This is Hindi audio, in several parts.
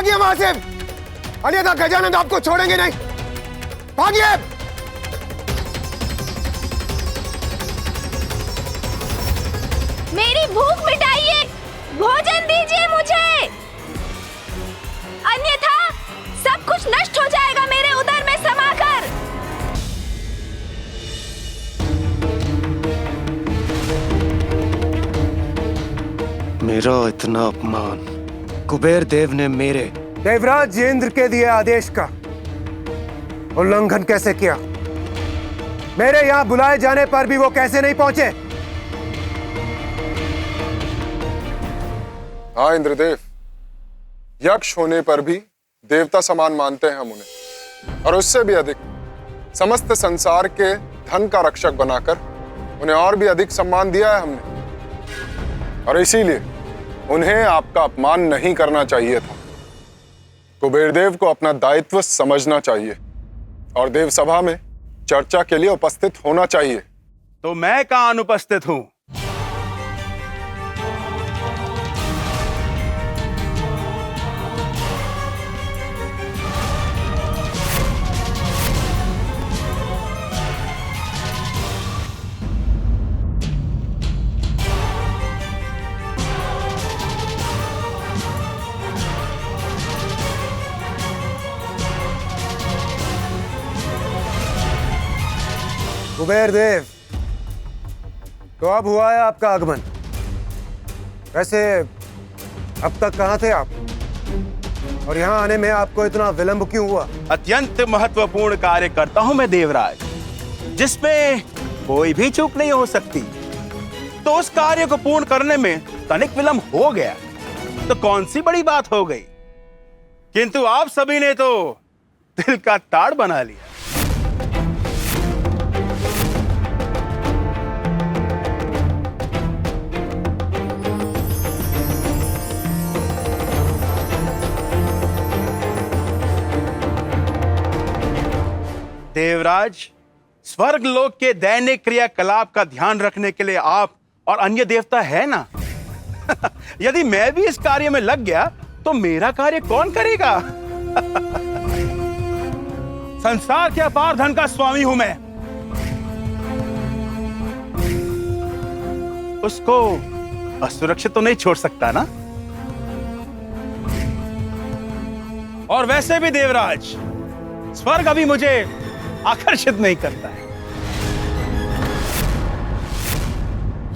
भागिए वहां से, अन्यथा गजानन आपको छोड़ेंगे नहीं। भागिए। मेरी भूख मिटाइए, भोजन दीजिए मुझे, अन्यथा सब कुछ नष्ट हो जाएगा मेरे उदर में समाकर। मेरा इतना अपमान कुबेर देव ने मेरे देवराज इंद्र के दिए आदेश का उल्लंघन कैसे किया? मेरे यहां बुलाए जाने पर भी वो कैसे नहीं पहुंचे? हाँ इंद्रदेव, यक्ष होने पर भी देवता समान मानते हैं हम उन्हें, और उससे भी अधिक समस्त संसार के धन का रक्षक बनाकर उन्हें और भी अधिक सम्मान दिया है हमने, और इसीलिए उन्हें आपका अपमान नहीं करना चाहिए था। कुबेरदेव को अपना दायित्व समझना चाहिए और देव सभा में चर्चा के लिए उपस्थित होना चाहिए। तो मैं कहां अनुपस्थित हूं? कुबेर देव, तो अब हुआ है आपका आगमन। वैसे अब तक कहां थे आप, और यहां आने में आपको इतना विलंब क्यों हुआ? अत्यंत महत्वपूर्ण कार्य करता हूं मैं देवराज, जिसमें कोई भी चूक नहीं हो सकती। तो उस कार्य को पूर्ण करने में तनिक विलंब हो गया तो कौन सी बड़ी बात हो गई, किंतु आप सभी ने तो दिल का ताड़ बना लिया। देवराज, स्वर्ग लोक के दैनिक क्रियाकलाप का ध्यान रखने के लिए आप और अन्य देवता है ना। यदि मैं भी इस कार्य में लग गया तो मेरा कार्य कौन करेगा? संसार के अपार धन का स्वामी हूं मैं, उसको असुरक्षित तो नहीं छोड़ सकता ना। और वैसे भी देवराज, स्वर्ग अभी मुझे आकर्षित नहीं करता है।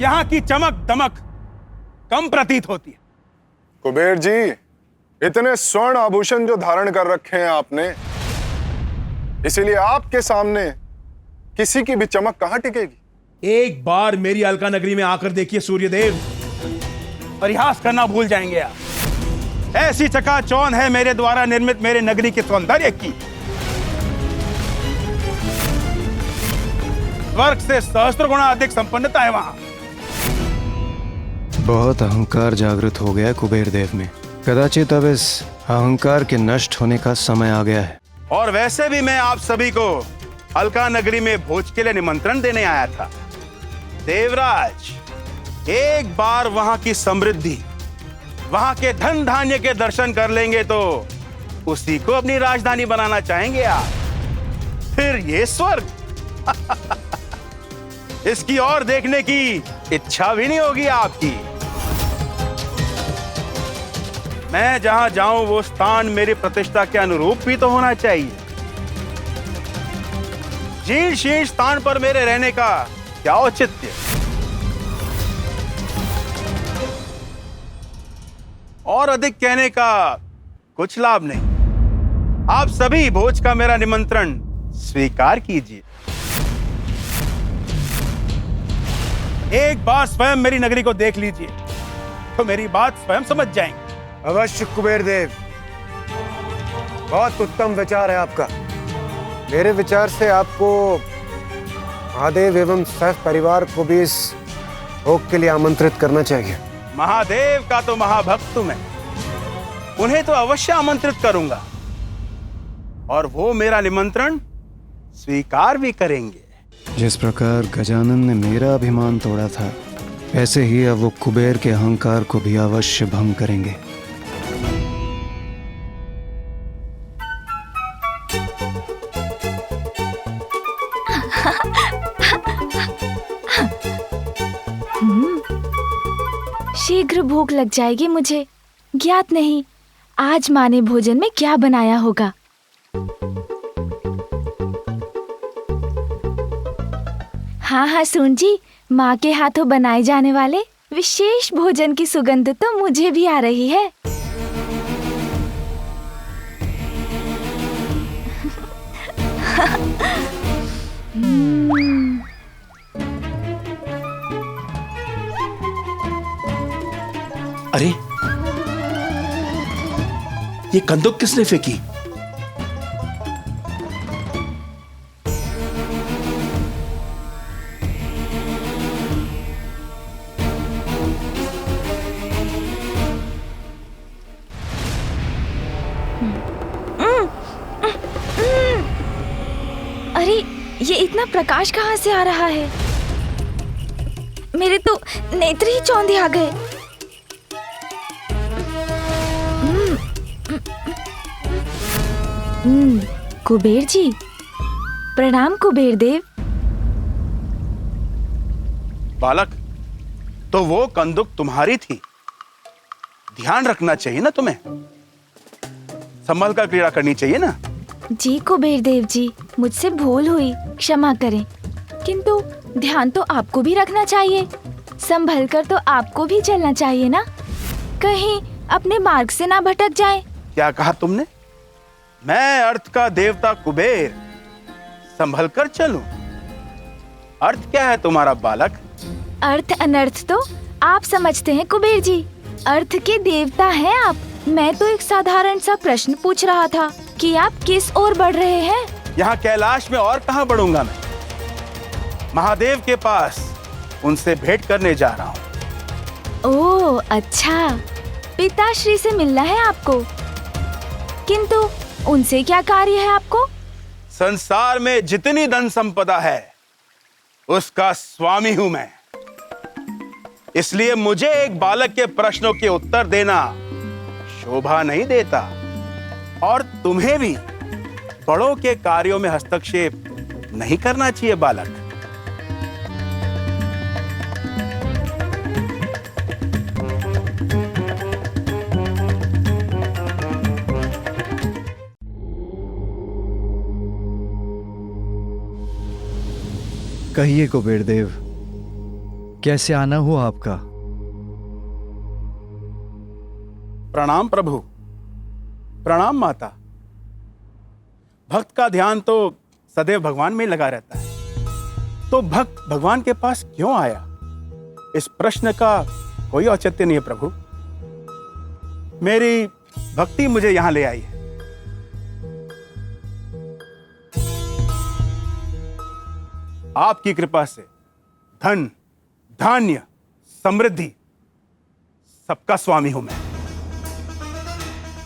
यहां की चमक दमक कम प्रतीत होती है। कुबेर जी, इतने स्वर्ण आभूषण जो धारण कर रखे हैं आपने, इसीलिए आपके सामने किसी की भी चमक कहां टिकेगी? एक बार मेरी अलका नगरी में आकर देखिए सूर्यदेव, परिहास करना भूल जाएंगे आप। ऐसी चकाचौंध है मेरे द्वारा निर्मित मेरे नगरी के सौंदर्य की, स्वर्ग से सहस्त्र गुना अधिक संपन्नता है वहां। बहुत अहंकार जागृत हो गया कुबेर देव में। कदाचित अब इस अहंकार के नष्ट होने का समय आ गया है। और वैसे भी मैं आप सभी को अलका नगरी में भोज के लिए निमंत्रण देने आया था। देवराज, एक बार वहां की समृद्धि, वहां के धन धान्य के दर्शन कर लेंगे तो उसी को अपनी राजधानी बनाना चाहेंगे आप। फिर ये स्वर्ग इसकी ओर देखने की इच्छा भी नहीं होगी आपकी। मैं जहां जाऊं वो स्थान मेरी प्रतिष्ठा के अनुरूप भी तो होना चाहिए। जीर्ण शीर्ण स्थान पर मेरे रहने का क्या औचित्य? और अधिक कहने का कुछ लाभ नहीं। आप सभी भोज का मेरा निमंत्रण स्वीकार कीजिए। एक बार स्वयं मेरी नगरी को देख लीजिए तो मेरी बात स्वयं समझ जाएंगे। अवश्य कुबेर देव, बहुत उत्तम विचार है आपका। मेरे विचार से आपको महादेव एवं सैफ परिवार को भी इस भोग के लिए आमंत्रित करना चाहिए। महादेव का तो महाभक्त हूं मैं, उन्हें तो अवश्य आमंत्रित करूंगा और वो मेरा निमंत्रण स्वीकार भी करेंगे। जिस प्रकार गजानन ने मेरा अभिमान तोड़ा था, ऐसे ही अब वो कुबेर के अहंकार को भी अवश्य भंग करेंगे। शीघ्र भूख लग जाएगी मुझे। ज्ञात नहीं आज माँ ने भोजन में क्या बनाया होगा। हाँ हाँ सुन जी, माँ के हाथों बनाए जाने वाले विशेष भोजन की सुगंध तो मुझे भी आ रही है। अरे ये कंदुक किसने फेंकी? अरे ये इतना प्रकाश कहाँ से आ रहा है? मेरे तो नेत्र ही चौंधे आ गए। कुबेर जी, प्रणाम कुबेर देव। बालक, तो वो कंदुक तुम्हारी थी। ध्यान रखना चाहिए ना तुम्हें, संभल कर क्रीड़ा करनी चाहिए ना। जी कुबेर देव जी, मुझसे भूल हुई, क्षमा करें। किंतु ध्यान तो आपको भी रखना चाहिए, संभल कर तो आपको भी चलना चाहिए ना, कहीं अपने मार्ग से ना भटक जाए। क्या कहा तुमने? मैं अर्थ का देवता कुबेर संभल कर चलूं? अर्थ क्या है तुम्हारा बालक? अर्थ अनर्थ तो आप समझते हैं कुबेर जी, अर्थ के देवता हैं आप। मैं तो एक साधारण सा प्रश्न पूछ रहा था कि आप किस ओर बढ़ रहे हैं। यहाँ कैलाश में और कहाँ बढ़ूंगा मैं? महादेव के पास उनसे भेंट करने जा रहा हूँ। ओह अच्छा, पिताश्री से मिलना है आपको। किंतु उनसे क्या कार्य है आपको? संसार में जितनी धन संपदा है उसका स्वामी हूं मैं, इसलिए मुझे एक बालक के प्रश्नों के उत्तर देना शोभा नहीं देता। और तुम्हें भी बड़ों के कार्यों में हस्तक्षेप नहीं करना चाहिए बालक। कहिए कुबेर देव, कैसे आना हुआ आपका? प्रणाम प्रभु, प्रणाम माता। भक्त का ध्यान तो सदैव भगवान में ही लगा रहता है, तो भक्त भगवान के पास क्यों आया, इस प्रश्न का कोई औचित्य नहीं है प्रभु। मेरी भक्ति मुझे यहां ले आई है। आपकी कृपा से धन, धान्य, समृद्धि सबका स्वामी हूं मैं।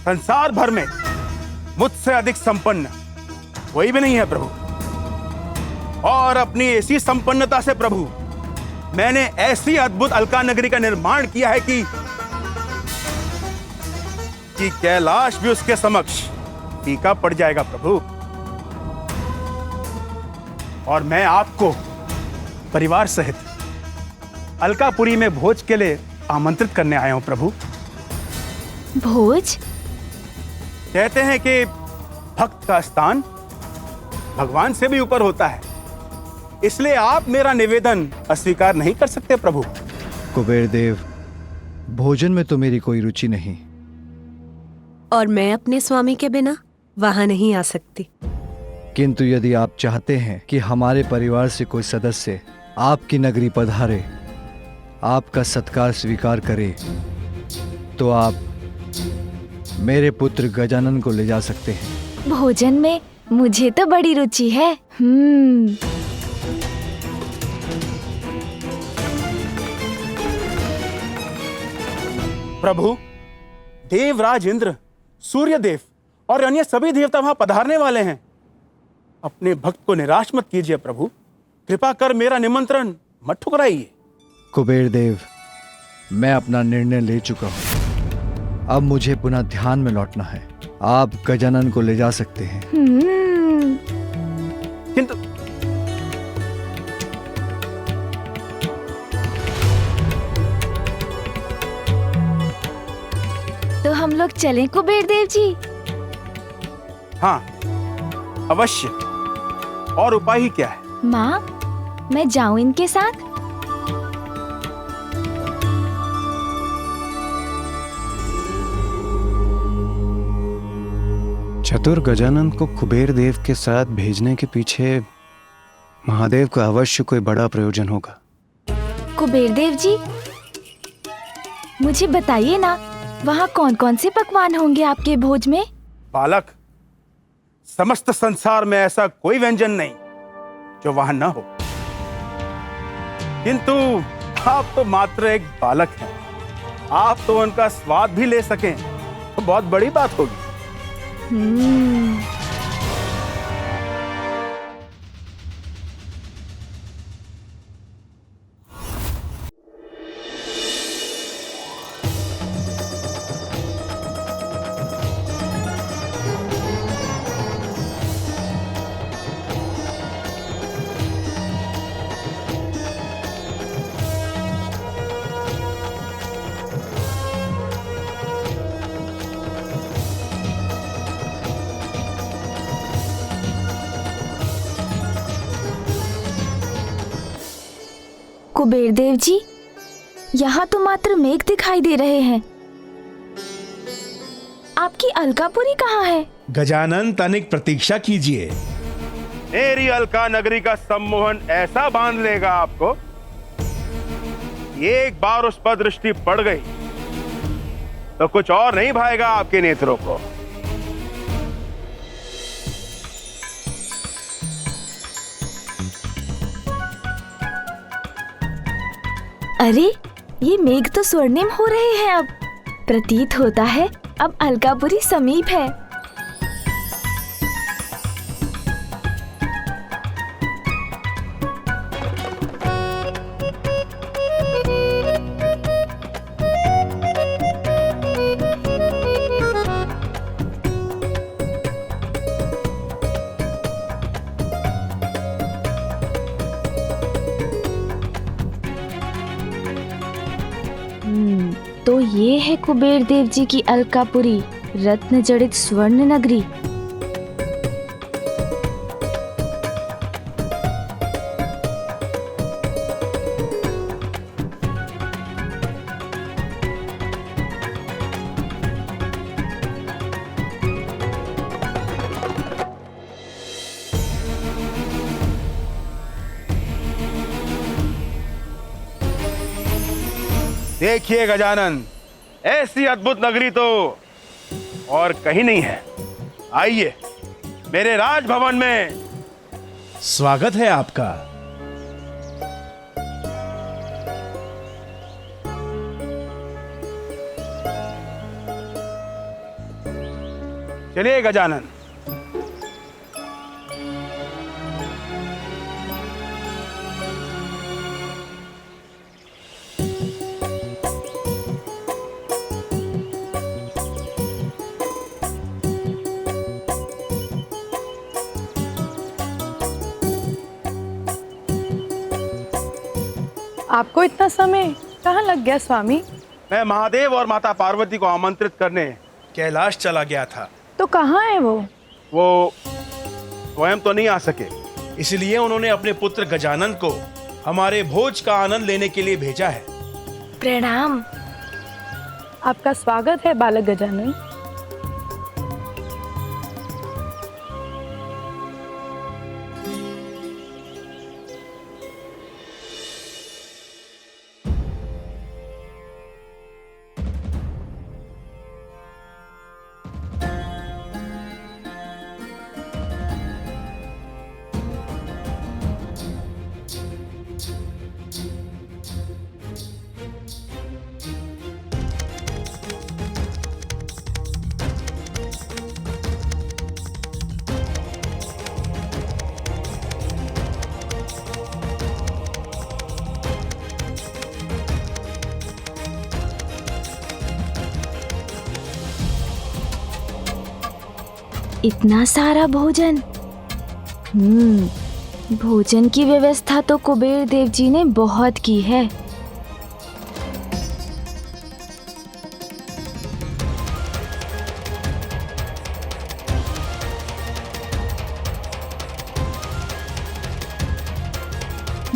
संसार भर में मुझसे अधिक संपन्न कोई भी नहीं है प्रभु। और अपनी ऐसी संपन्नता से प्रभु मैंने ऐसी अद्भुत अलका नगरी का निर्माण किया है कि कैलाश भी उसके समक्ष फीका पड़ जाएगा प्रभु। और मैं आपको परिवार सहित अलकापुरी में भोज के लिए आमंत्रित करने आया हूं प्रभु। भोज? कहते हैं कि भक्त का स्थान भगवान से भी ऊपर होता है, इसलिए आप मेरा निवेदन अस्वीकार नहीं कर सकते प्रभु। कुबेर देव, भोजन में तो मेरी कोई रुचि नहीं। और मैं अपने स्वामी के बिना वहां नहीं आ सकती। किंतु यदि आप चाहते हैं कि हमारे परिवार से कोई सदस्य आपकी नगरी पधारे, आपका सत्कार स्वीकार करे, तो आप मेरे पुत्र गजानन को ले जा सकते हैं। भोजन में मुझे तो बड़ी रुचि है। प्रभु, देवराज इंद्र, सूर्यदेव और अन्य सभी देवता वहां पधारने वाले हैं। अपने भक्त को निराश मत कीजिए प्रभु, कृपा कर मेरा निमंत्रण मत ठुकराइए। कुबेर देव, मैं अपना निर्णय ले चुका हूं। अब मुझे पुनः ध्यान में लौटना है। आप गजानन को ले जा सकते हैं। किंतु तो हम लोग चलें कुबेर देव जी? हाँ, अवश्य। और उपाय ही क्या है? माँ, मैं जाऊं इनके साथ? चतुर गजानन को कुबेर देव के साथ भेजने के पीछे महादेव का अवश्य कोई बड़ा प्रयोजन होगा। कुबेर देव जी, मुझे बताइए ना, वहाँ कौन कौन से पकवान होंगे आपके भोज में? बालक, समस्त संसार में ऐसा कोई व्यंजन नहीं जो वहां न हो। किंतु आप तो मात्र एक बालक हैं। आप तो उनका स्वाद भी ले सकें तो बहुत बड़ी बात होगी। कुबेर देव जी, यहाँ तो मात्र मेघ दिखाई दे रहे हैं। आपकी अलकापुरी कहाँ है? गजानन, तनिक प्रतीक्षा कीजिए। मेरी अलका नगरी का सम्मोहन ऐसा बांध लेगा आपको, एक बार उस पर दृष्टि पड़ गई तो कुछ और नहीं भाएगा आपके नेत्रों को। अरे, ये मेघ तो स्वर्णिम हो रहे हैं। अब प्रतीत होता है अब अलकापुरी समीप है। तो ये है कुबेर देव जी की अलकापुरी, रत्न जड़ित स्वर्ण नगरी। देखिए गजानन, ऐसी अद्भुत नगरी तो और कहीं नहीं है। आइए मेरे राजभवन में। स्वागत है आपका। चलिए गजानन। आपको इतना समय कहाँ लग गया स्वामी? मैं महादेव और माता पार्वती को आमंत्रित करने कैलाश चला गया था। तो कहाँ है वो? वो स्वयं तो नहीं आ सके, इसलिए उन्होंने अपने पुत्र गजानन को हमारे भोज का आनंद लेने के लिए भेजा है। प्रणाम। आपका स्वागत है बालक गजानन। इतना सारा भोजन। भोजन की व्यवस्था तो कुबेर देव जी ने बहुत की है।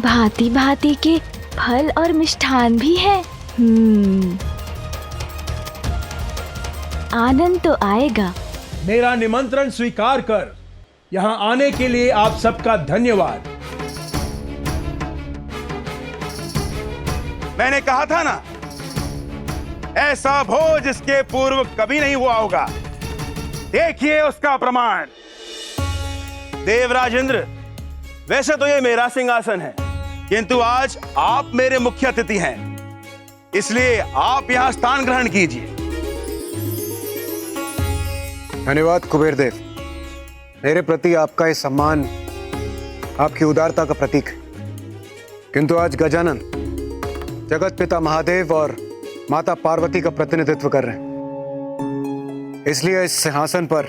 भांति भांति के फल और मिष्ठान भी है। आनंद तो आएगा। मेरा निमंत्रण स्वीकार कर यहाँ आने के लिए आप सबका धन्यवाद। मैंने कहा था ना, ऐसा भोज इसके पूर्व कभी नहीं हुआ होगा। देखिए उसका प्रमाण। देवराज इंद्र, वैसे तो ये मेरा सिंहासन है, किंतु आज आप मेरे मुख्य अतिथि हैं, इसलिए आप यहां स्थान ग्रहण कीजिए। धन्यवाद कुबेर देव। मेरे प्रति आपका ये सम्मान आपकी उदारता का प्रतीक है। किंतु आज गजानन जगत पिता महादेव और माता पार्वती का प्रतिनिधित्व कर रहे हैं, इसलिए इस सिंहासन पर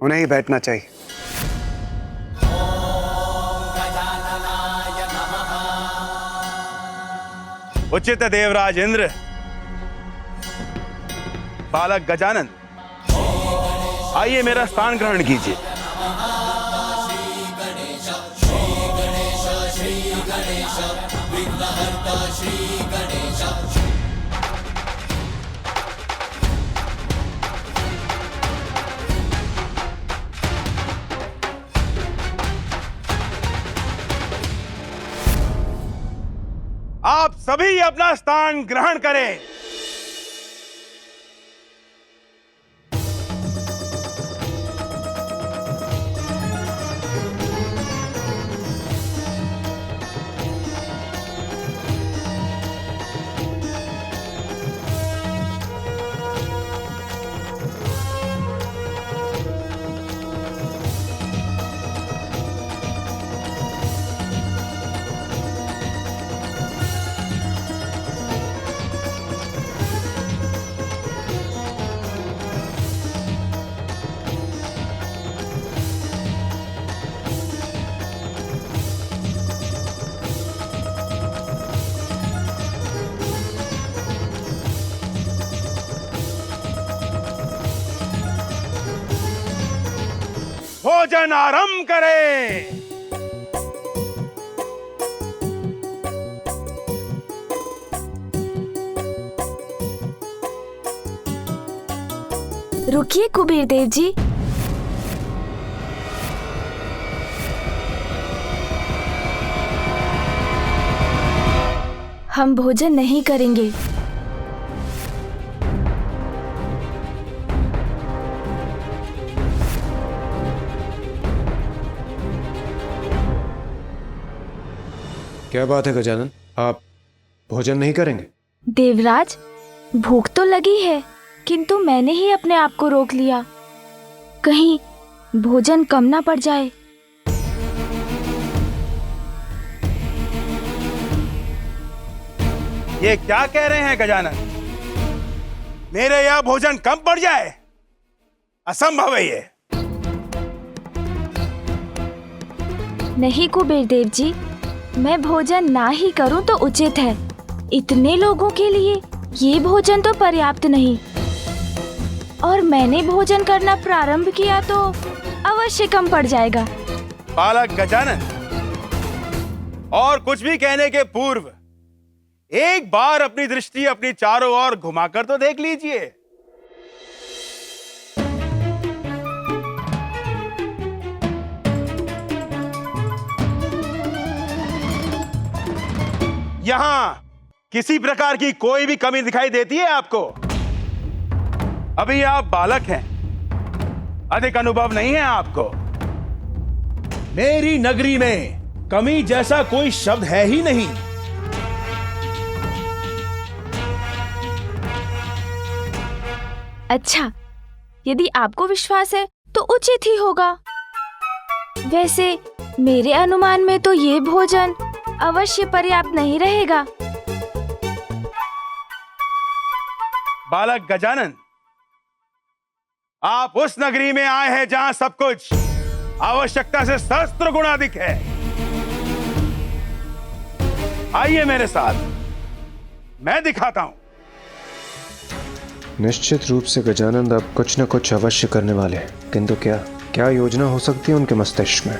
उन्हें ही बैठना चाहिए। उचित है देवराज इंद्र। बालक गजानन, आइए मेरा स्थान ग्रहण कीजिए। आप सभी अपना स्थान ग्रहण करें। भोजन आरंभ करें। रुकिए कुबेर देव जी। हम भोजन नहीं करेंगे। क्या बात है गजानन, आप भोजन नहीं करेंगे? देवराज, भूख तो लगी है, किंतु मैंने ही अपने आप को रोक लिया, कहीं भोजन कम ना पड़ जाए। ये क्या कह रहे हैं गजानन? मेरे यहां भोजन कम पड़ जाए? असंभव है ये। नहीं कुबेर देव जी, मैं भोजन ना ही करूं तो उचित है। इतने लोगों के लिए ये भोजन तो पर्याप्त नहीं, और मैंने भोजन करना प्रारंभ किया तो अवश्य कम पड़ जाएगा। बालक गजानन, और कुछ भी कहने के पूर्व एक बार अपनी दृष्टि अपनी चारों ओर घुमाकर तो देख लीजिए। यहां किसी प्रकार की कोई भी कमी दिखाई देती है आपको? अभी आप बालक हैं, अधिक अनुभव नहीं है आपको। मेरी नगरी में कमी जैसा कोई शब्द है ही नहीं। अच्छा, यदि आपको विश्वास है तो उचित ही होगा। वैसे मेरे अनुमान में तो ये भोजन अवश्य पर्याप्त नहीं रहेगा। बालक गजानन, आप उस नगरी में आए हैं जहां सब कुछ आवश्यकता से सहस्त्र गुना अधिक है। आइए मेरे साथ, मैं दिखाता हूं। निश्चित रूप से गजानंद अब कुछ न कुछ अवश्य करने वाले हैं, किंतु क्या क्या योजना हो सकती है उनके मस्तिष्क में?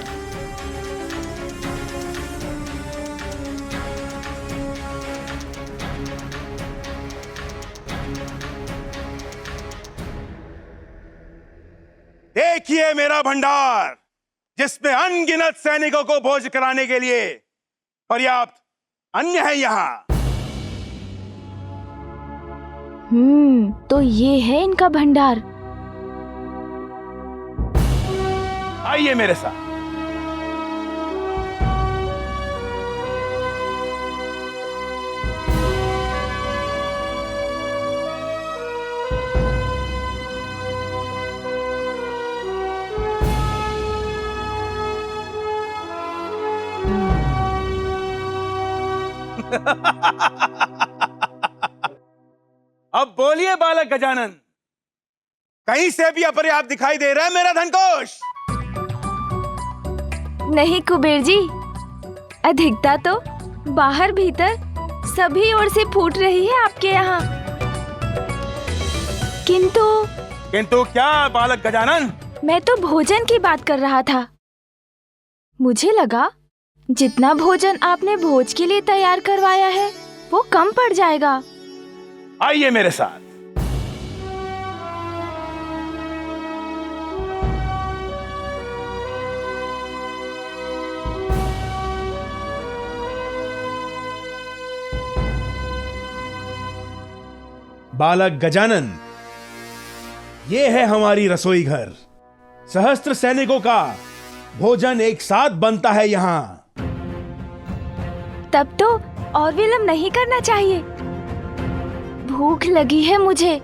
देखिए मेरा भंडार, जिसमें अनगिनत सैनिकों को भोज कराने के लिए पर्याप्त अन्न है यहाँ। तो ये है इनका भंडार। आइए मेरे साथ। अब बोलिए बालक गजानन, कहीं से भी अपर्याप्त दिखाई दे रहा है मेरा धनकोष? नहीं कुबेर जी, अधिकता तो बाहर भीतर सभी ओर से फूट रही है आपके यहाँ। किंतु क्या बालक गजानन? मैं तो भोजन की बात कर रहा था। मुझे लगा जितना भोजन आपने भोज के लिए तैयार करवाया है वो कम पड़ जाएगा। आइए मेरे साथ। बालक गजानन, ये है हमारी रसोई घर। सहस्त्र सैनिकों का भोजन एक साथ बनता है यहाँ। तब तो और विलंब नहीं करना चाहिए, भूख लगी है मुझे।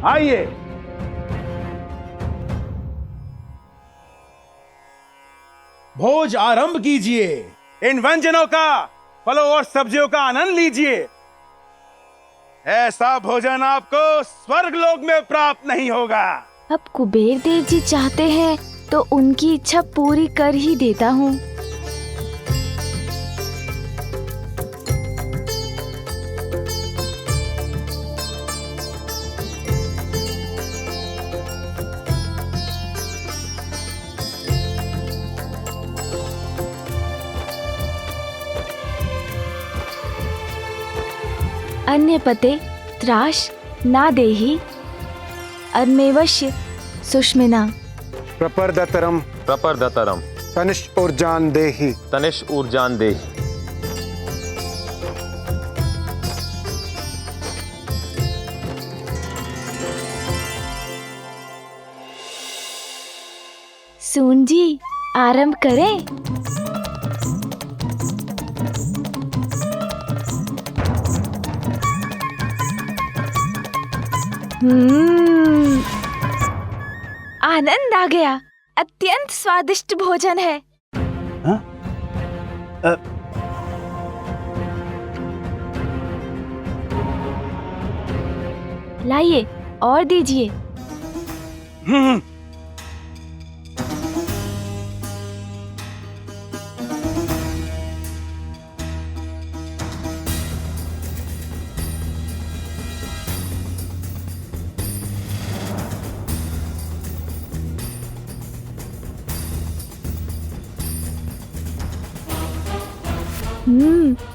आइए। भोज आरंभ कीजिए। इन व्यंजनों का, फलों और सब्जियों का आनंद लीजिए। ऐसा भोजन आपको स्वर्ग लोक में प्राप्त नहीं होगा। अब कुबेर देव जी चाहते हैं तो उनकी इच्छा पूरी कर ही देता हूँ। अन्य पते त्राश ना देहि अन्मेवश्य सुष्मिना प्रपर्दतरम तनिष ऊर्जान देहि सून जी, आरंभ करें। आनंद आ गया। अत्यंत स्वादिष्ट भोजन है। लाइए और दीजिए।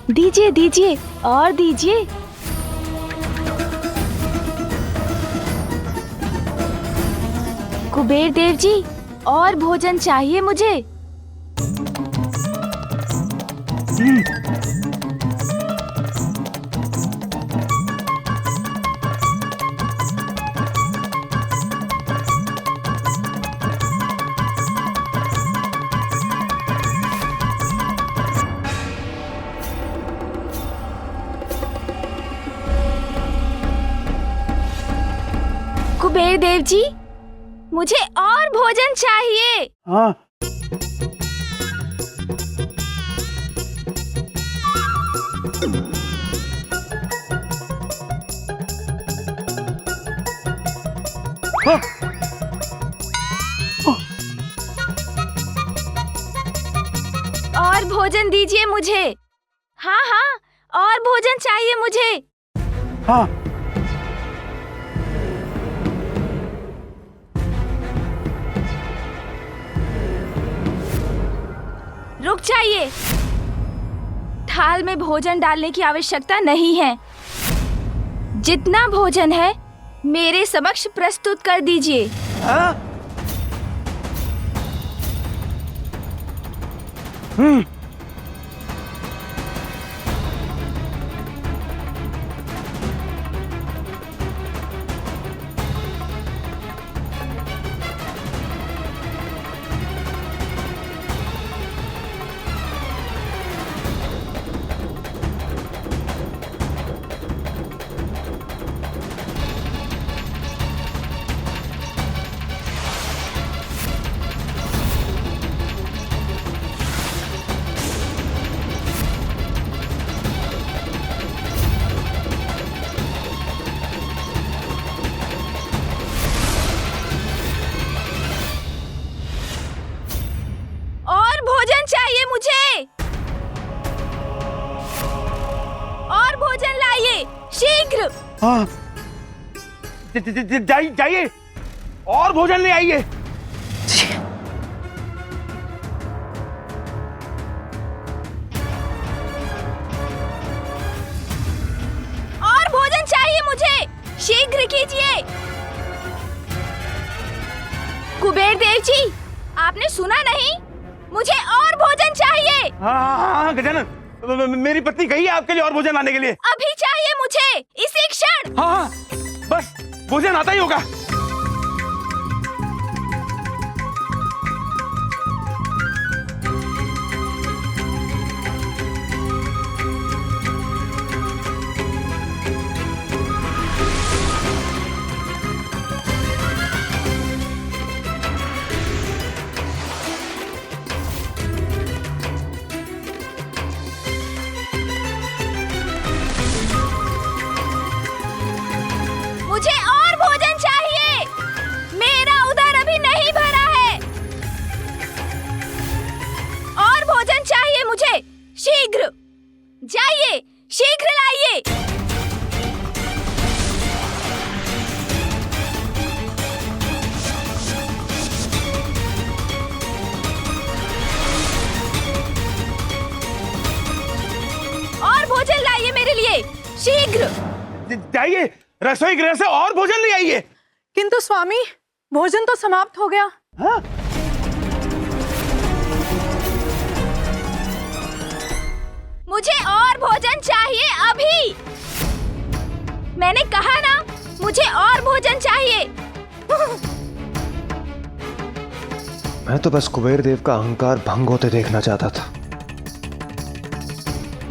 दीजिए दीजिए और दीजिए। कुबेर देव जी, और भोजन चाहिए मुझे। कुबेर देव जी, मुझे और भोजन चाहिए। हाँ। हाँ। भोजन दीजिए मुझे। हाँ हाँ, और भोजन चाहिए मुझे। हाँ। रुक जाइए। थाल में भोजन डालने की आवश्यकता नहीं है। जितना भोजन है मेरे समक्ष प्रस्तुत कर दीजिए। हाँ? और भोजन चाहिए मुझे। और भोजन लाइए शीघ्र। हाँ। जाइए और भोजन ले आइए। और भोजन चाहिए मुझे, शीघ्र कीजिए। कुबेर देव जी, आपने सुना नहीं? मुझे और भोजन चाहिए। हाँ गजानन, मेरी पत्नी कही है आपके लिए और भोजन लाने के लिए। अभी चाहिए मुझे, इसी क्षण। हाँ, बस भोजन आता ही होगा। मुझे और भोजन चाहिए, मेरा उदर अभी नहीं भरा है। और भोजन चाहिए मुझे, शीघ्र जाइए, शीघ्र लाइए। और भोजन लाइए मेरे लिए, शीघ्र। जाइए रसोई गृह से और भोजन ले आइए। किंतु स्वामी, भोजन तो समाप्त हो गया। हाँ? मुझे और भोजन चाहिए अभी। मैंने कहा ना, मुझे और भोजन चाहिए। मैं तो बस कुबेर देव का अहंकार भंग होते देखना चाहता था।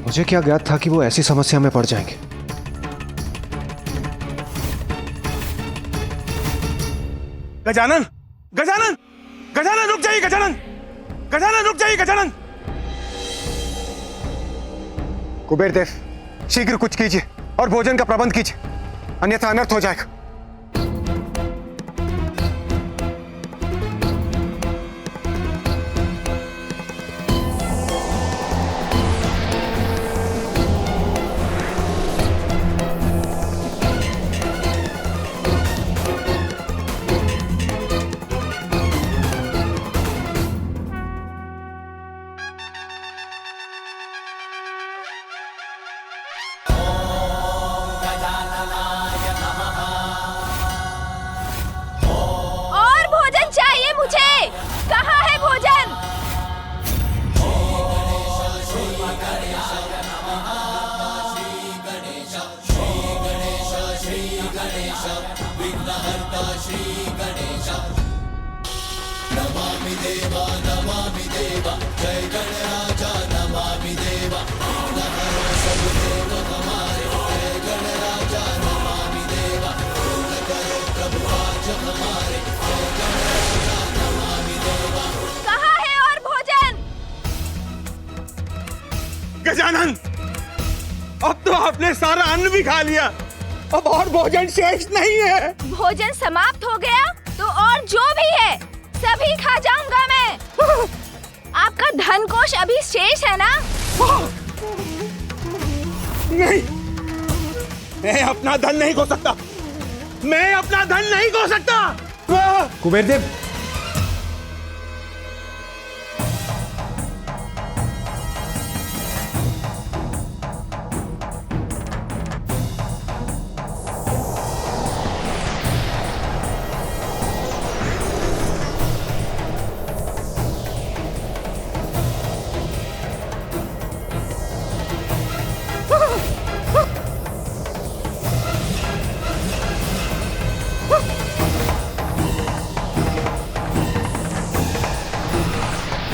मुझे क्या ज्ञात था कि वो ऐसी समस्या में पड़ जाएंगे। गजानन, गजानन, गजानन रुक जाइए। गजानन, गजानन रुक जाइए। गजानन, कुबेर देव, शीघ्र कुछ कीजिए और भोजन का प्रबंध कीजिए, अन्यथा अनर्थ हो जाएगा। और भोजन चाहिए मुझे। कहाँ है भोजन? कहाँ है और भोजन? गजानन, अब तो आपने सारा अन्न भी खा लिया, अब और भोजन शेष नहीं है। भोजन समाप्त हो गया तो और जो भी है सभी खा जाऊंगा मैं। आपका धन कोश अभी शेष है ना? नहीं, मैं अपना धन नहीं खो सकता। मैं अपना धन नहीं खो सकता। कुबेर देव,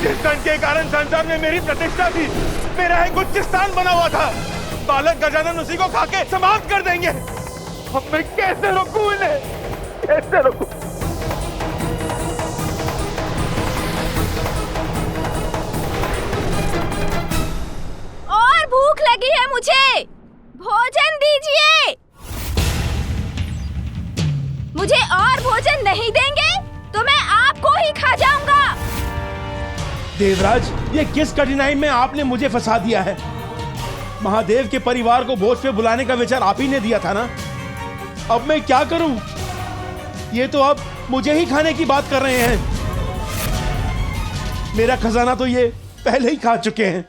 जिस धन के कारण संसार में मेरी प्रतिष्ठा थी, मेरा एक उच्च स्थान बना हुआ था, बालक गजानन उसी को खाके समाप्त कर देंगे। अब मैं कैसे रोकूं इन्हें? कैसे रोकूं? और भूख लगी है मुझे, भोजन दीजिए। मुझे और भोजन नहीं देंगे तो मैं आपको ही खा जाऊंगा। देवराज, ये किस कठिनाई में आपने मुझे फंसा दिया है? महादेव के परिवार को भोज पे बुलाने का विचार आप ही ने दिया था ना? अब मैं क्या करूं? ये तो अब मुझे ही खाने की बात कर रहे हैं। मेरा खजाना तो ये पहले ही खा चुके हैं।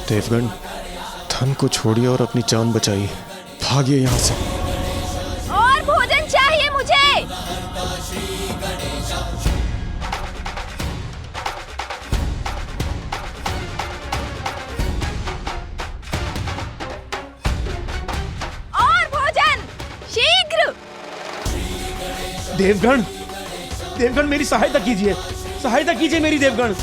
देवगण, धन को छोड़िए और अपनी जान बचाइए। भागिए यहाँ से। और भोजन चाहिए मुझे। और भोजन शीघ्र। देवगण, देवगण मेरी सहायता कीजिए, सहायता कीजिए मेरी देवगण।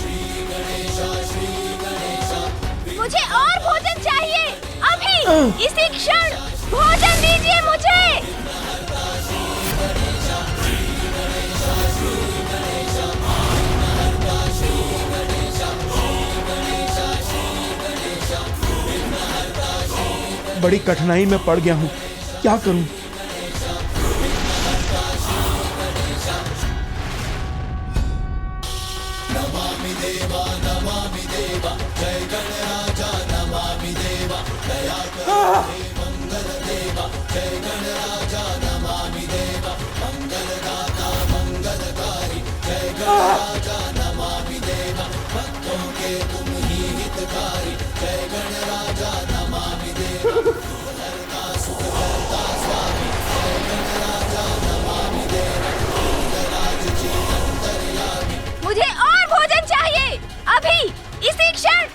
मुझे और भोजन चाहिए अभी, इसी क्षण भोजन दीजिए मुझे। बड़ी कठिनाई में पड़ गया हूँ, क्या करूँ? मुझे और भोजन चाहिए अभी, इसी क्षण।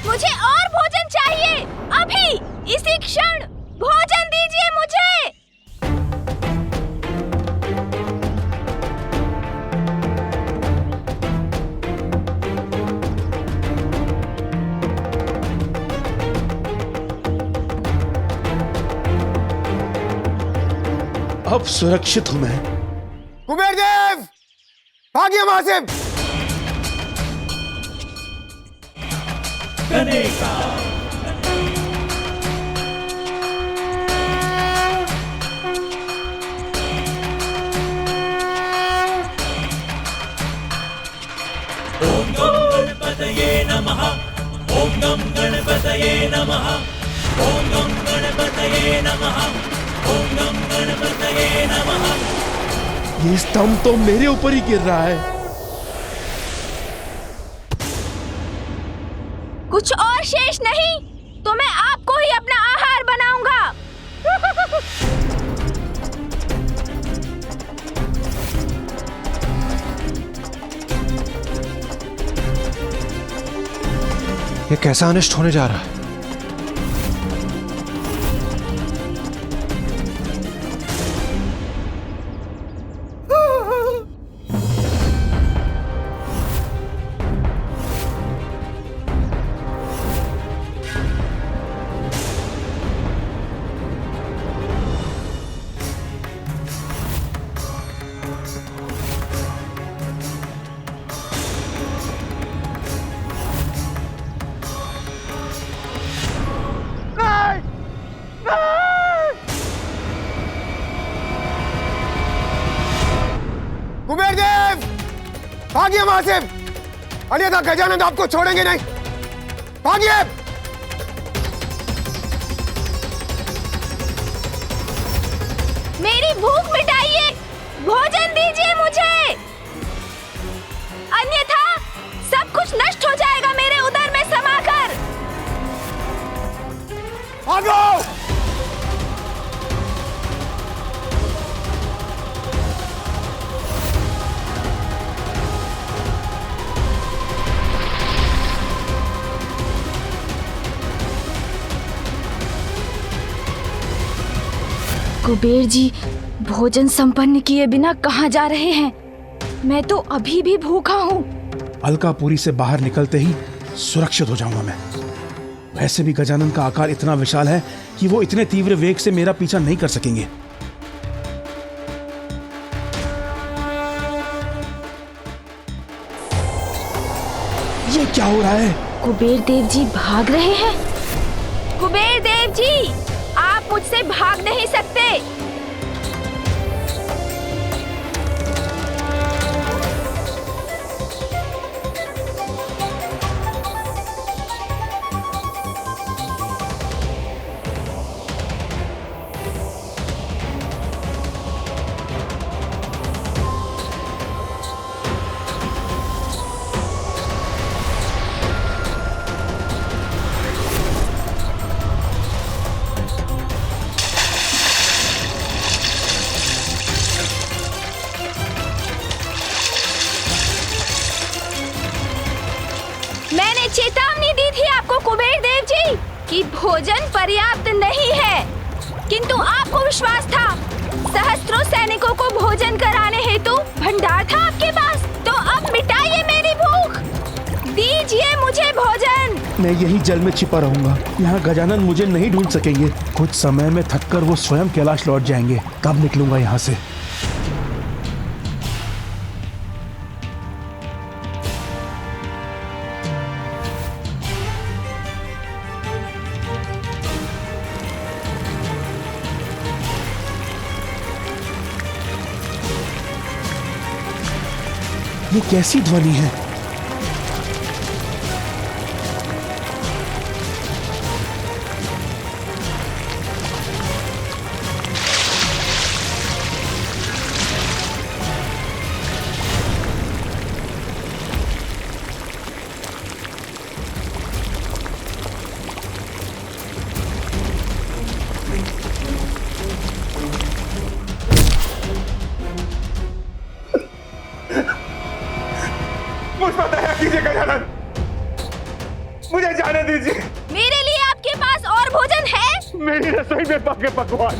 मुझे और भोजन चाहिए अभी, इसी क्षण भोजन दीजिए मुझे। अब सुरक्षित हूं मैं। कुबेर देव, भागिए वहां से। ये स्तंभ तो मेरे ऊपर ही गिर रहा है। कुछ और शेष नहीं तो मैं आपको ही अपना आहार बनाऊंगा। ये कैसा अनिष्ट होने जा रहा है? कुबेर देव, भागिए वहां से, अन्यथा गजानन आपको छोड़ेंगे नहीं। भागिए। मेरी भूख मिटाइए, भोजन दीजिए मुझे, अन्यथा सब कुछ नष्ट हो जाएगा मेरे उदर में समाकर। भागो। कुबेर जी, भोजन संपन्न किए बिना कहाँ जा रहे हैं? मैं तो अभी भी भूखा हूँ। अलकापुरी से बाहर निकलते ही सुरक्षित हो जाऊंगा मैं। वैसे भी गजानन का आकार इतना विशाल है कि वो इतने तीव्र वेग से मेरा पीछा नहीं कर सकेंगे। ये क्या हो रहा है? कुबेर देव जी भाग रहे हैं। कुबेर देव जी, आप मुझसे भाग नहीं सकते। मैंने चेतावनी दी थी आपको कुबेर देव जी कि भोजन पर्याप्त नहीं है, किंतु आपको विश्वास था। सहस्त्रों सैनिकों को भोजन कराने हेतु भंडार था आपके पास। तो अब मिटाइए मेरी भूख, दीजिए मुझे भोजन। मैं यही जल में छिपा रहूंगा, यहाँ गजानन मुझे नहीं ढूंढ सकेंगे। कुछ समय में थककर वो स्वयं कैलाश लौट जाएंगे, तब निकलूंगा यहाँ से। ये कैसी ध्वनि है? मुझ पर दया कीजिए गजानन, मुझे जाने दीजिए। मेरे लिए आपके पास और भोजन है? मेरी रसोई में पके पकवान,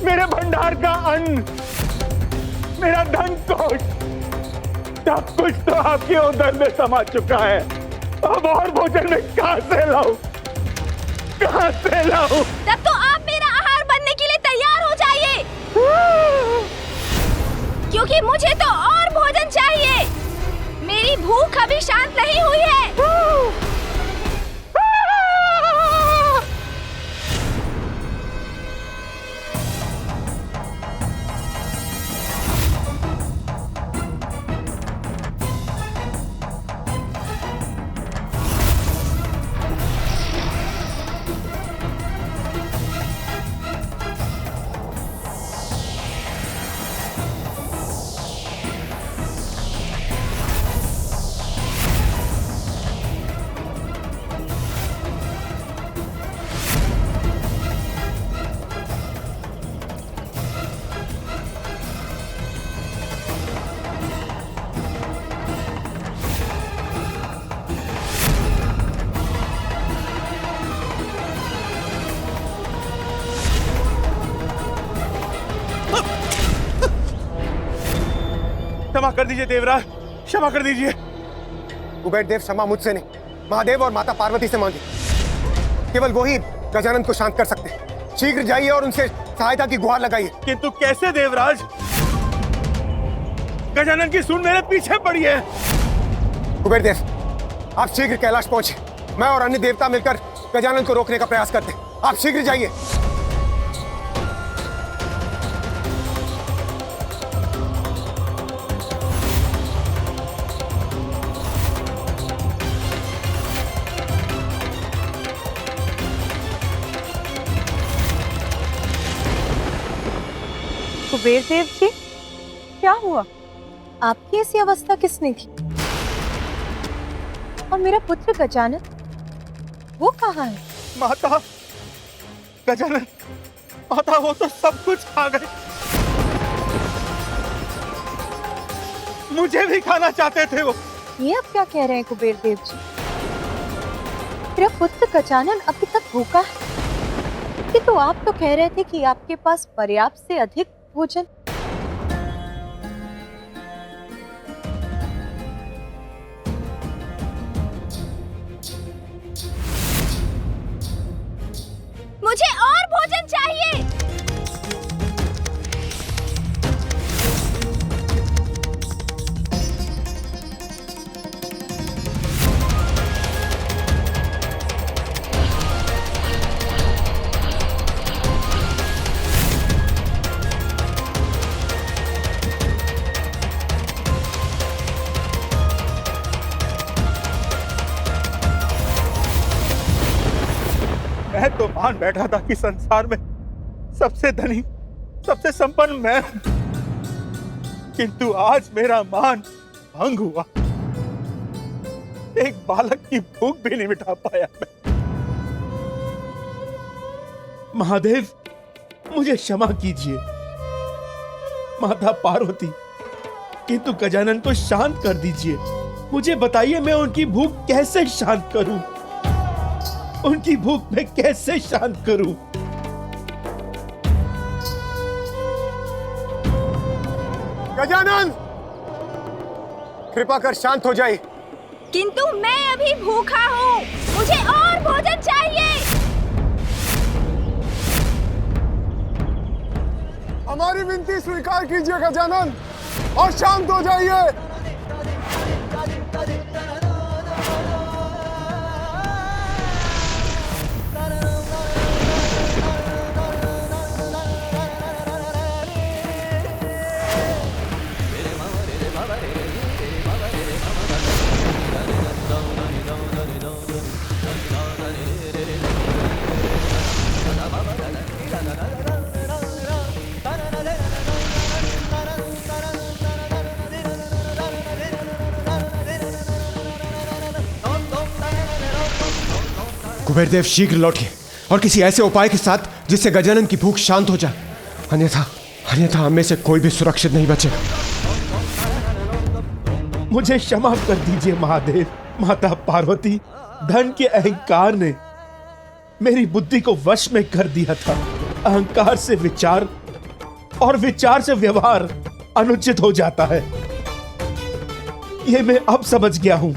मेरे भंडार का अन्न, मेरा धन कोष, सब कुछ तो आपके उदर में समा चुका है। अब और भोजन में कहां से लाऊं? कहां से लाऊं? तब तो आप मेरा आहार बनने के लिए तैयार हो जाइए, क्योंकि मुझे तो और भोजन चाहिए। मेरी भूख अभी शांत नहीं हुई है। कर दीजिए देवराज, क्षमा कर दीजिए। कुबेर देव क्षमा मुझसे नहीं, महादेव और माता पार्वती से मांगे। केवल वो ही गजानन को शांत कर सकते हैं। शीघ्र जाइए और उनसे सहायता की गुहार लगाइए। किंतु कैसे देवराज? गजानन की सूंड मेरे पीछे पड़ी है। कुबेर देव, आप शीघ्र कैलाश पहुंचे। मैं और अन्य देवता मिलकर गजानन को रोकने का प्रयास करते हैं। आप शीघ्र जाइए। कुबेर देव जी, क्या हुआ? आपकी ऐसी अवस्था किसने की? और मेरा पुत्र गजानन, वो कहाँ है? माता, गजानन, माता वो तो सब कुछ खा गए। मुझे भी खाना चाहते थे वो। ये अब क्या कह रहे हैं कुबेर देव जी? मेरा पुत्र गजानन अभी तक भूखा है। कि तो आप तो कह रहे थे कि आपके पास पर्याप्त से अधिक भोजन। मुझे और भोजन चाहिए। मैं तो मान बैठा था कि संसार में सबसे धनी, सबसे संपन्न मैं हूं, किंतु आज मेरा मान भंग हुआ। एक बालक की भूख भी नहीं मिटा पाया मैं। महादेव, मुझे क्षमा कीजिए। माता पार्वती, किंतु गजानन को शांत कर दीजिए। मुझे बताइए, मैं उनकी भूख कैसे शांत करूं? उनकी भूख मैं कैसे शांत करूं? गजानन, कृपा कर शांत हो जाइए। किंतु मैं अभी भूखा हूँ, मुझे और भोजन चाहिए। हमारी विनती स्वीकार कीजिए गजानन और शांत हो जाइए। कुबेर देव, शीघ्र लौटिए और किसी ऐसे उपाय के साथ जिससे गजानन की भूख शांत हो जाए। अन्यथा हम में से कोई भी सुरक्षित नहीं बचेगा। मुझे क्षमा कर दीजिए महादेव। माता पार्वती, धन के अहंकार ने मेरी बुद्धि को वश में कर दिया था। अहंकार से विचार और विचार से व्यवहार अनुचित हो जाता है। यह मैं अब समझ गया हूं।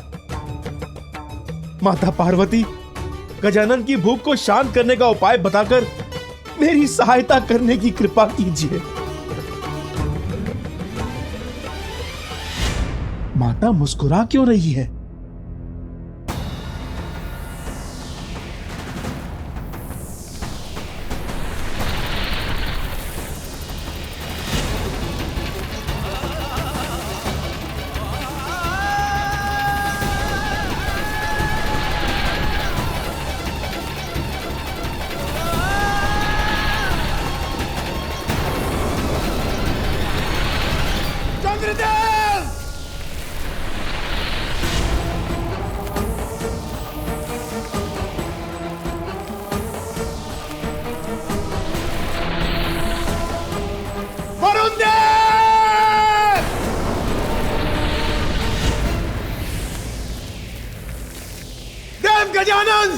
माता पार्वती, गजानन की भूख को शांत करने का उपाय बताकर मेरी सहायता करने की कृपा कीजिए। माता मुस्कुरा क्यों रही है? गजानन,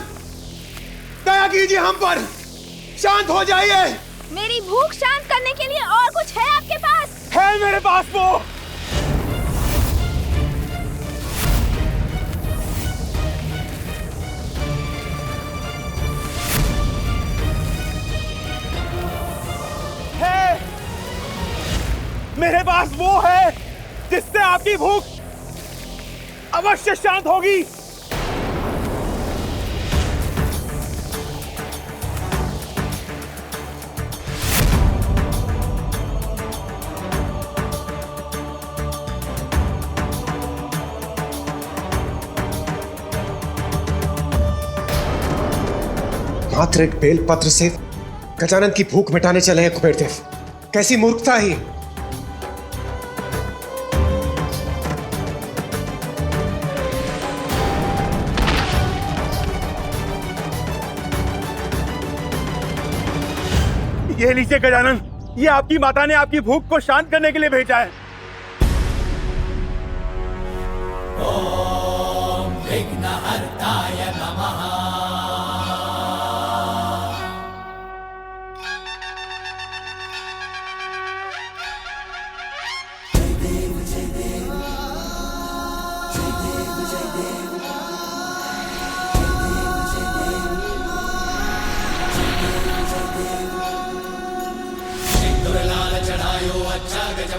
दया कीजिए हम पर, शांत हो जाइए। मेरी भूख शांत करने के लिए और कुछ है आपके पास? है मेरे पास वो। पास वो है जिससे आपकी भूख अवश्य शांत होगी। मात्र एक बेलपत्र से गजानन की भूख मिटाने चले हैं कुबेर देव। कैसी मूर्खता ही। ये लीजिए गजानन, ये आपकी माता ने आपकी भूख को शांत करने के लिए भेजा है। ओम विघ्नहर्ताय नमः।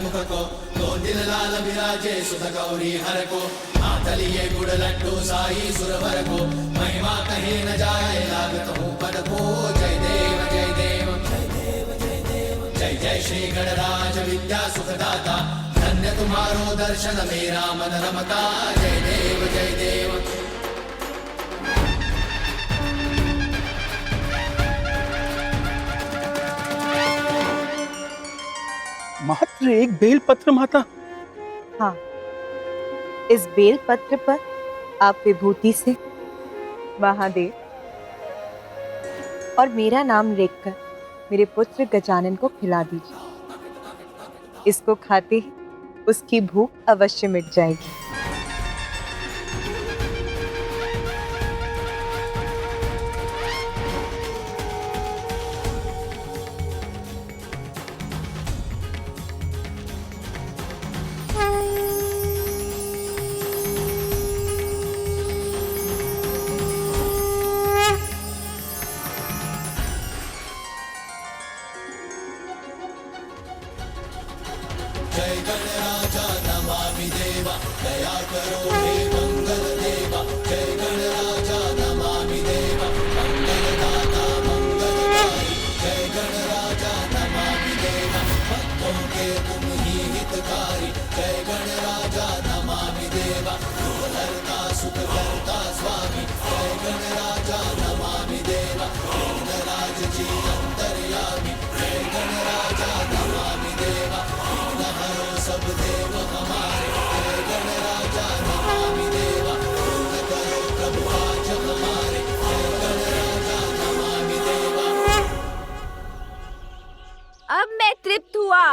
मुख को दो दिल लाल विराजे सुध गौरी हर को आतलिए गुड़ लड्डू साई सुरवर को महिमा कहे न जाए लागत हूँ पद को। जय देव जय देव जय देव जय देव जय जय श्री गणराज विद्या सुखदाता धन्य तुम्हारो दर्शन मेरा मन रमता। जय देव जय देव। मात्र एक बेलपत्र माता? हाँ, इस बेलपत्र पर आप विभूति से महादेव और मेरा नाम लिखकर मेरे पुत्र गजानन को खिला दीजिए। इसको खाते ही उसकी भूख अवश्य मिट जाएगी। जय गणराजा नमामि देवा दया करो हे मंगल देवा। जय गणराजा नमामि देवा मंगलदाता मंगलकारी। जय गणराजा नमामि देवा भक्तों के तुम ही हितकारी। जय गणराजा नमामि देवा दुर्लभता सुखकर्ता स्वामी। जय गणराजा नमामि देवा विघ्नराज जी अंतर्यामी। जय गणराजा नमामि देवा सब देव हमारे। जय गणराजा नमामि देवा पूर्ण करो प्रभु आज हमारे। जय गणराजा नमामि देवा। अब मैं तृप्त हुआ।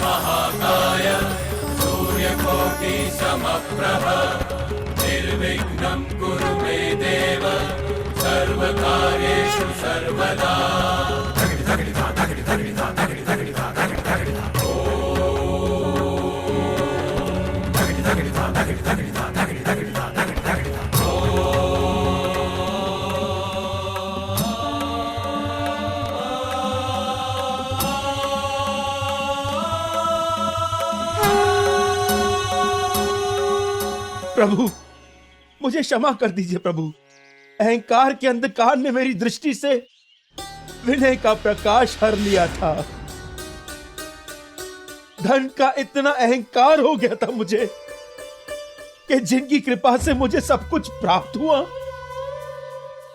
महाकाय सूर्यकोटि समप्रभ निर्विघ्नं कुरु मे देव सर्वकार्येषु सर्वदा। प्रभु, मुझे क्षमा कर दीजिए प्रभु। अहंकार के अंधकार ने मेरी दृष्टि से विनय का प्रकाश हर लिया था। धन का इतना अहंकार हो गया था मुझे कि जिनकी कृपा से मुझे सब कुछ प्राप्त हुआ,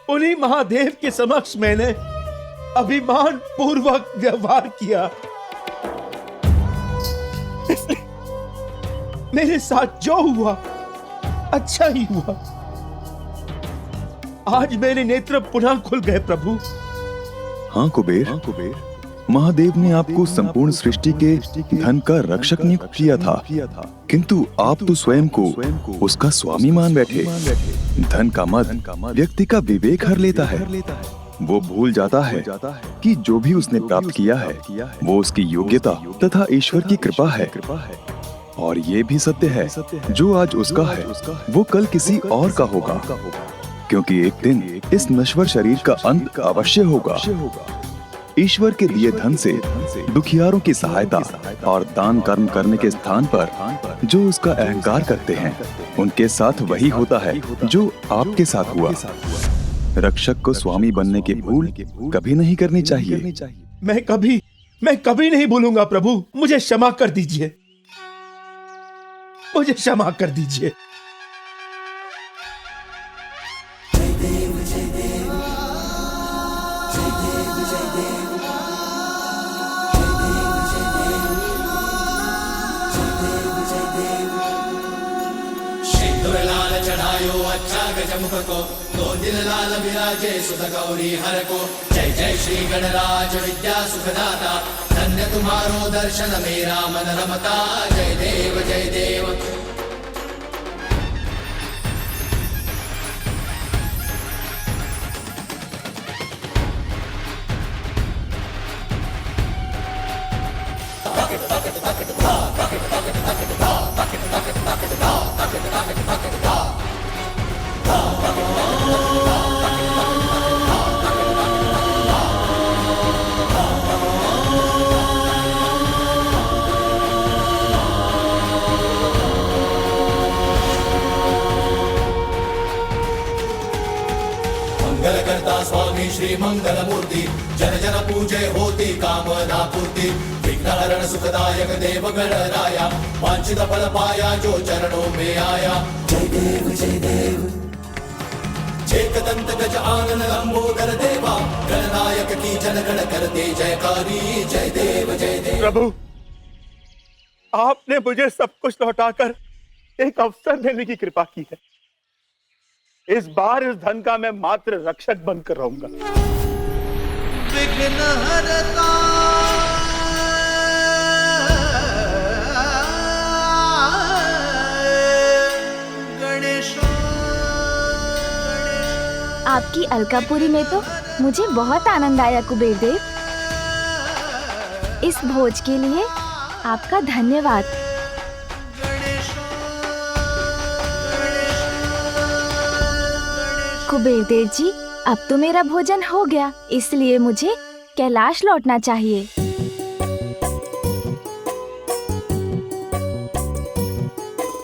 उन्हीं महादेव के समक्ष मैंने अभिमान पूर्वक व्यवहार किया। इसलिए मेरे साथ जो हुआ अच्छा ही हुआ। आज मेरे नेत्र पुनः खुल गए प्रभु। हाँ कुबेर, महादेव ने आपको संपूर्ण सृष्टि के धन का रक्षक नियुक्त किया था, किंतु आप तो स्वयं को उसका स्वामी मान बैठे। धन का मद व्यक्ति का विवेक हर लेता है। वो भूल जाता है कि जो भी उसने प्राप्त किया है वो उसकी योग्यता तथा ईश्वर की कृपा है। और ये भी सत्य है, जो आज उसका है वो कल किसी और का होगा, क्योंकि एक दिन इस नश्वर शरीर का अंत अवश्य होगा। ईश्वर के दिए धन से दुखियारों की सहायता और दान कर्म करने के स्थान पर जो उसका अहंकार करते हैं, उनके साथ वही होता है जो आपके साथ हुआ। रक्षक को स्वामी बनने की भूल कभी नहीं करनी चाहिए। मैं कभी नहीं भूलूंगा प्रभु, मुझे क्षमा कर दीजिए, मुझे क्षमा कर दीजिए। चढ़ायो अच्छा गजमुख को, 2 दिन लाल विराजे सुत गौरी हर को। जय जय श्री गणराज विद्या सुखदाता, धन्य तुम्हारो दर्शन मेरा मन रमता। जय देव जय देव। मंगल करता स्वामी श्री मंगल मूर्ति, जन जन पूजे होती कामना पूर्ति। विघ्नहरण सुखदायक देव गणराया, वांछित फल पाया जो चरणों में आया। जय देव जय देव। एकदंत गज आनन लंबोदर देवा, गणनायक की जन गण करते जयकारी। जय देव जय देव। प्रभु, आपने मुझे सब कुछ लौटाकर एक अवसर देने की कृपा की है। इस बार इस धन का मैं मात्र रक्षक बनकर रहूंगा। विघ्नहरता आपकी अलकापुरी में तो मुझे बहुत आनंद आया कुबेर देव। इस भोज के लिए आपका धन्यवाद। कुबेर देव जी, अब तो मेरा भोजन हो गया, इसलिए मुझे कैलाश लौटना चाहिए।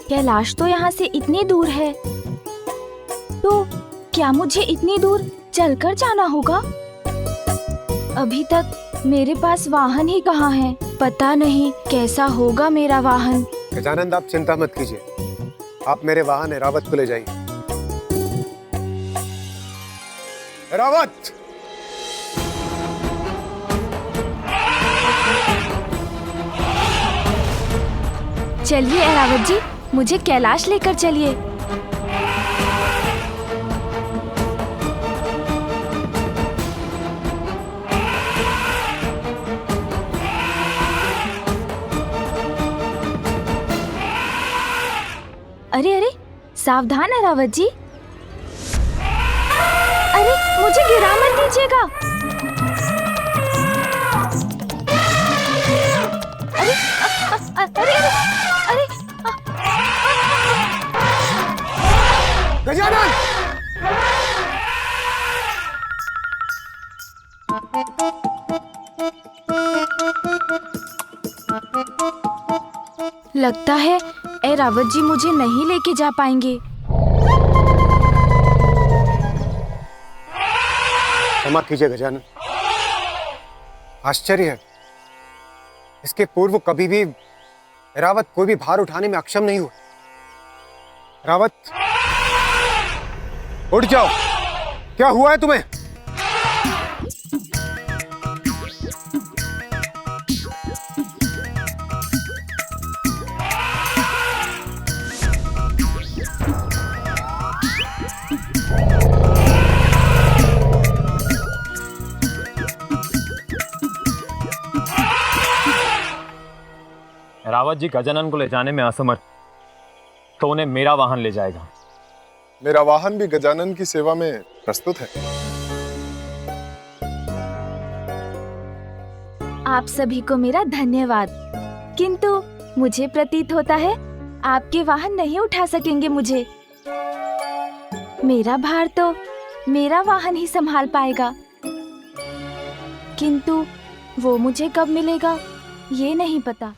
कैलाश तो यहाँ से इतनी दूर है, तो क्या मुझे इतनी दूर चलकर जाना होगा? अभी तक मेरे पास वाहन ही कहाँ है, पता नहीं कैसा होगा मेरा वाहन। गजानंद, आप चिंता मत कीजिए, आप मेरे वाहन एरावत को ले जाइए। एरावत! चलिए एरावत जी, मुझे कैलाश लेकर चलिए। अरे अरे, सावधान एरावत जी। अरे, मुझे गिरा मत दीजिएगा। अरे अरे अरे गजानन! लगता है एरावत जी मुझे नहीं लेके जा पाएंगे। क्षमा कीजिए गजानन, आश्चर्य है, इसके पूर्व कभी भी एरावत कोई भी भार उठाने में अक्षम नहीं हुआ। एरावत, उठ जाओ, क्या हुआ है तुम्हें? रावत जी गजानन को ले जाने में असमर्थ तो उन्हें मेरा वाहन ले जाएगा। मेरा वाहन भी गजानन की सेवा में प्रस्तुत है। आप सभी को मेरा धन्यवाद, किंतु मुझे प्रतीत होता है आपके वाहन नहीं उठा सकेंगे मुझे। मेरा भार तो मेरा वाहन ही संभाल पाएगा, किंतु वो मुझे कब मिलेगा ये नहीं पता।